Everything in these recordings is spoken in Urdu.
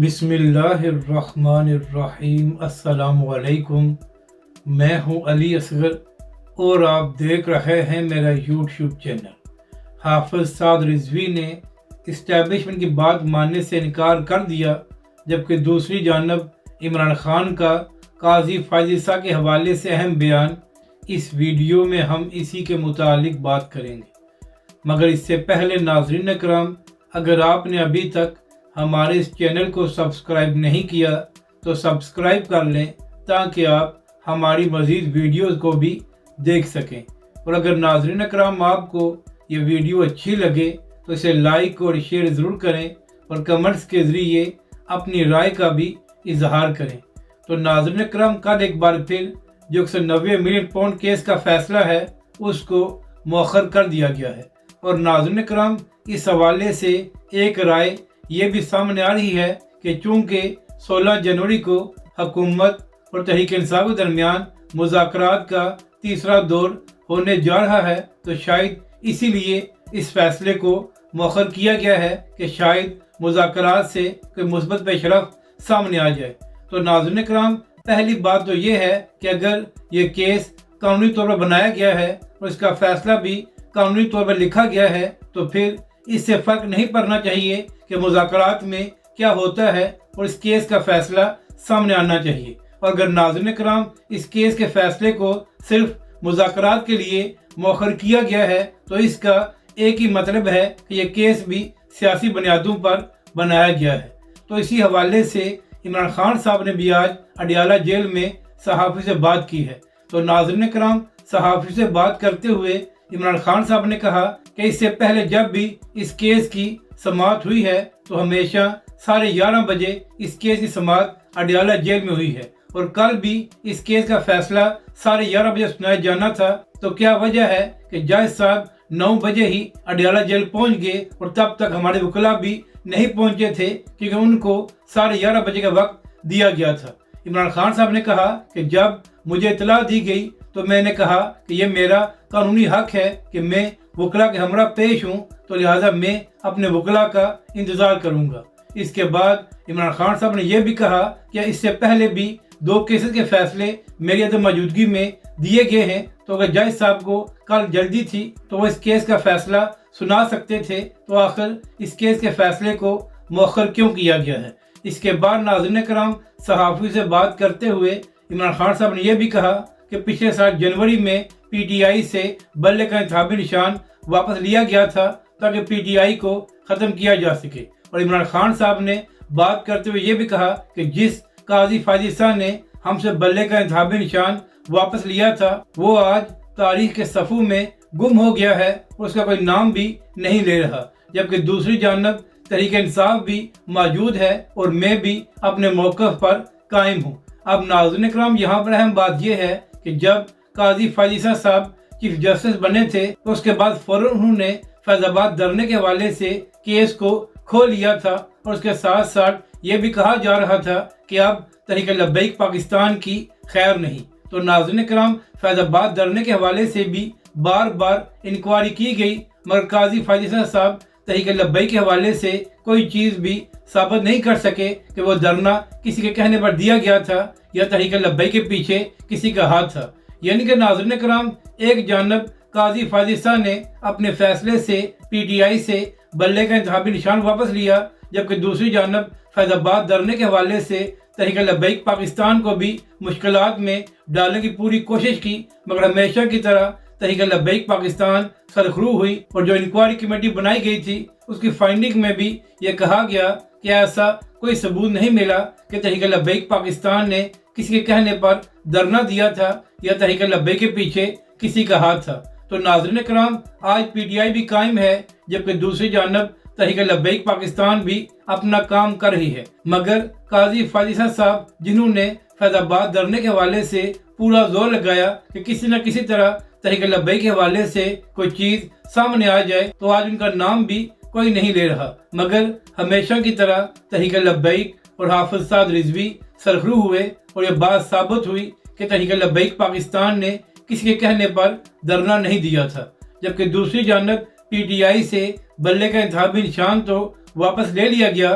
بسم اللہ الرحمن الرحیم۔ السلام علیکم، میں ہوں علی اصغر اور آپ دیکھ رہے ہیں میرا یوٹیوب چینل۔ حافظ سعد رضوی نے اسٹیبلشمنٹ کی بات ماننے سے انکار کر دیا، جبکہ دوسری جانب عمران خان کا قاضی فائز عیسیٰ کے حوالے سے اہم بیان۔ اس ویڈیو میں ہم اسی کے متعلق بات کریں گے، مگر اس سے پہلے ناظرین کرام، اگر آپ نے ابھی تک ہمارے اس چینل کو سبسکرائب نہیں کیا تو سبسکرائب کر لیں تاکہ آپ ہماری مزید ویڈیوز کو بھی دیکھ سکیں۔ اور اگر ناظرین اکرام آپ کو یہ ویڈیو اچھی لگے تو اسے لائک اور شیئر ضرور کریں اور کمنٹس کے ذریعے اپنی رائے کا بھی اظہار کریں۔ تو ناظرین اکرام، کل ایک بار پھر جو 190 ملین پاؤنڈ کیس کا فیصلہ ہے اس کو مؤخر کر دیا گیا ہے، اور ناظرین اکرام اس حوالے سے ایک رائے یہ بھی سامنے آ رہی ہے کہ چونکہ 16 جنوری کو حکومت اور تحریک انصاف کے درمیان مذاکرات کا تیسرا دور ہونے جا رہا ہے، تو شاید اسی لیے اس فیصلے کو مؤخر کیا گیا ہے کہ شاید مذاکرات سے کوئی مثبت پیش رفت سامنے آ جائے۔ تو ناظرین کرام، پہلی بات تو یہ ہے کہ اگر یہ کیس قانونی طور پر بنایا گیا ہے اور اس کا فیصلہ بھی قانونی طور پر لکھا گیا ہے، تو پھر اس سے فرق نہیں پڑنا چاہیے کہ مذاکرات میں کیا ہوتا ہے، اور اس کیس کا فیصلہ سامنے آنا چاہیے۔ اور اگر ناظرین کرام اس کیس کے فیصلے کو صرف مذاکرات کے لیے مؤخر کیا گیا ہے تو اس کا ایک ہی مطلب ہے کہ یہ کیس بھی سیاسی بنیادوں پر بنایا گیا ہے۔ تو اسی حوالے سے عمران خان صاحب نے بھی آج اڈیالہ جیل میں صحافی سے بات کی ہے۔ تو ناظرین کرام، صحافی سے بات کرتے ہوئے عمران خان صاحب نے کہا کہ اس سے پہلے جب بھی اس کیس کی سماعت ہوئی ہے تو ہمیشہ 11:30 بجے اس کیس کی سماعت اڈیالہ جیل میں ہوئی ہے، اور کل بھی اس کیس کا فیصلہ 11:30 بجے سنایا جانا تھا۔ تو کیا وجہ ہے کہ جج صاحب 9 بجے ہی اڈیالہ جیل پہنچ گئے اور تب تک ہمارے وکلاء بھی نہیں پہنچے تھے، کیونکہ ان کو 11:30 بجے کا وقت دیا گیا تھا۔ عمران خان صاحب نے کہا کہ جب مجھے اطلاع دی گئی تو میں نے کہا کہ یہ میرا قانونی حق ہے کہ میں وکلاء کے ہمراہ پیش ہوں، تو لہٰذا میں اپنے وکلاء کا انتظار کروں گا۔ اس کے بعد عمران خان صاحب نے یہ بھی کہا کہ اس سے پہلے بھی 2 کیسز کے فیصلے میری عدم موجودگی میں دیے گئے ہیں، تو اگر جج صاحب کو کل جلدی تھی تو وہ اس کیس کا فیصلہ سنا سکتے تھے، تو آخر اس کیس کے فیصلے کو مؤخر کیوں کیا گیا ہے۔ اس کے بعد ناظرین کرام، صحافی سے بات کرتے ہوئے عمران خان صاحب نے یہ بھی کہا کہ پچھلے سال جنوری میں پی ٹی آئی سے بلے کا انتخابی نشان واپس لیا گیا تھا تاکہ پی ٹی آئی کو ختم کیا جا سکے، اور عمران خان صاحب نے بات کرتے ہوئے یہ بھی کہا کہ جس قاضی فائز عیسیٰ نے ہم سے بلے کا انتخابی نشان واپس لیا تھا وہ آج تاریخ کے صفحوں میں گم ہو گیا ہے اور اس کا کوئی نام بھی نہیں لے رہا، جبکہ دوسری جانب تحریک انصاف بھی موجود ہے اور میں بھی اپنے موقف پر قائم ہوں۔ اب ناظرین کرام، یہاں پر اہم بات یہ ہے کہ جب قاضی فائز عیسیٰ صاحب چیف جسٹس بنے تھے تو اس کے بعد فوراً انہوں نے فیض آباد دھرنے کے حوالے سے کیس کو کھول لیا تھا، اور اس کے ساتھ ساتھ یہ بھی کہا جا رہا تھا کہ اب تحریک لبیک پاکستان کی خیر نہیں۔ تو ناظرین کرام، فیض آباد دھرنے کے حوالے سے بھی بار بار انکوائری کی گئی، مگر قاضی فائز عیسیٰ صاحب تحریک لبیک کے حوالے سے کوئی چیز بھی ثابت نہیں کر سکے کہ وہ دھرنا کسی کے کہنے پر دیا گیا تھا یا تحریک لبیک کے پیچھے کسی کا ہاتھ تھا۔ یعنی کہ ناظرین کرام، ایک جانب قاضی فائز عیسیٰ نے اپنے فیصلے سے پی ٹی آئی سے بلے کا انتخابی نشان واپس لیا، جبکہ دوسری جانب فیض آباد دھرنے کے حوالے سے تحریک لبیک پاکستان کو بھی مشکلات میں ڈالنے کی پوری کوشش کی، مگر ہمیشہ کی طرح تحریک لبیک پاکستان سرخرو ہوئی، اور جو انکوائری کمیٹی بنائی گئی تھی اس کی فائنڈنگ میں بھی یہ کہا گیا کہ ایسا کوئی ثبوت نہیں ملا کہ تحریک لبیک پاکستان نے کسی کے کہنے پر دھرنا دیا تھا یا تحریک لبیک کے پیچھے کسی کا ہاتھ تھا۔ تو ناظرین کرام، آج پی ٹی آئی بھی قائم ہے، جبکہ دوسری جانب تحریک لبیک پاکستان بھی اپنا کام کر رہی ہے، مگر قاضی فائز عیسیٰ صاحب جنہوں نے فیض آباد دھرنے کے حوالے سے پورا زور لگایا کہ کسی نہ کسی طرح تحریک لبیک کے حوالے سے کوئی چیز سامنے آ جائے، تو آج ان کا نام بھی کوئی نہیں لے رہا، مگر ہمیشہ کی طرح تحریک لبیک اور حافظ سعد رضوی سرخرو ہوئے، اور یہ بات ثابت ہوئی کہ تحریک لبیک پاکستان نے کسی کے کہنے پر دھرنا نہیں دیا تھا، جبکہ دوسری جانب پی ٹی آئی سے بلے کا انتخابی نشان تو واپس لے لیا گیا،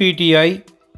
PTI